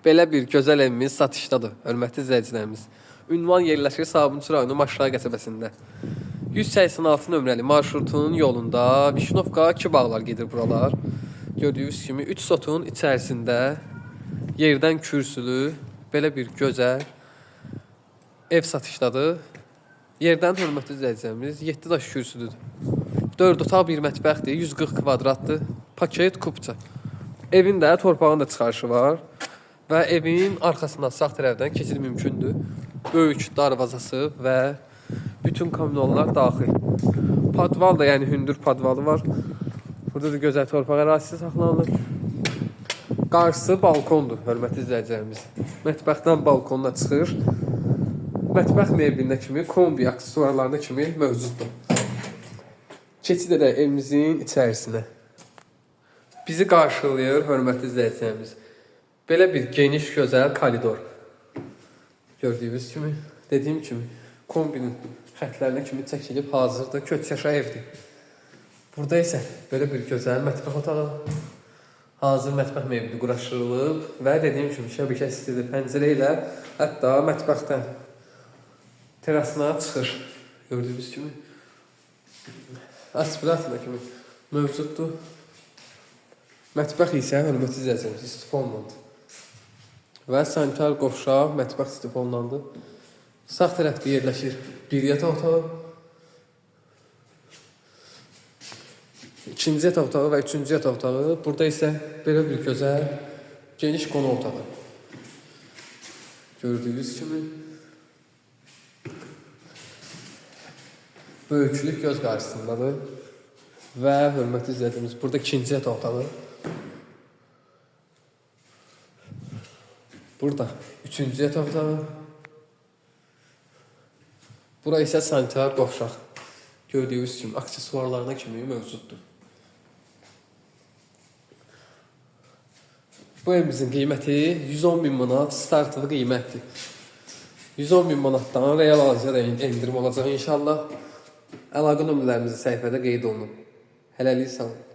Belə bir gözəl evimiz satışdadır, hörmətli izləyicilərimiz. Ünvan yerləşir Sabunçu rayonu Maşrağı qəsəbəsində. 186 nömrəli marşrutun yolunda Vişnovka Bağlar gedir buralar. Gördüyünüz kimi 3 sotun içərisində yerdən kürsülü belə bir gözəl ev satışdadır. Yerdən hörmətli izləyicilərimiz 7 daş kürsülüdür. 4 otaq bir mətbəxdir, 140 kvadratdır. Paket kupça. Evin də torpağın da çıxarışı var. Və evin arxasından sağ tərəfdən keçid mümkündür. Böyük darvazası və bütün kommunallar daxil. Padval da, yəni hündür padvalı var. Burada da gözəl torpaq ərazisi saxlanılır. Qarşısı balkondur, hörmətli izləyicilərimiz. Mətbəxdən balkonuna çıxır. Mətbəx mebelində kimi, kombi aksesuarlarında kimi mövcuddur. Keçid edək evimizin içərisinə. Bizi qarşılayır, hörmətli izləyicilərimiz. Belə bir geniş, gözəl koridor. Gördüyünüz kimi, dediyim kimi, kombinin xətlərinə kimi çəkilib hazırdır, köçyaşa evdir. Burada isə belə bir gözəl mətbəx otağı, hazır mətbəx mebeli quraşdırılıb və dediyim kimi, şəbəkə sistemli pəncərə ilə hətta mətbəxdən terasına çıxır. Gördüyünüz kimi, aspirator kimi mövcuddur. Mətbəx isə hörmətli izləyicilərimiz istif olunmalıdır. Və sanitar qovşaq mətbəx istif olunandır. Sağ tərəfdə yerləşir bir yataq otağı, ikinci yataq otağı və üçüncü yataq otağı. Burada isə belə bir gözəl geniş qonaq otağı. Gördüyünüz kimi böyüklük göz qarşısındadır. Və hörmətli izləyicilərimiz, burada ikinci yataq otağı. Burada üçüncü yataq otağı. Bura isə sanitar qovşaq. Gördüyünüz kimi aksesuarlarına kimi mövcuddur. Bu evimizin qiyməti 110.000 manat startlı qiymətdir. 110.000 manatdan real alıcıya endirim olacaq inşallah. Əlaqə nömrələrimizi səhifədə qeyd olunub. Hələlik sağ olun.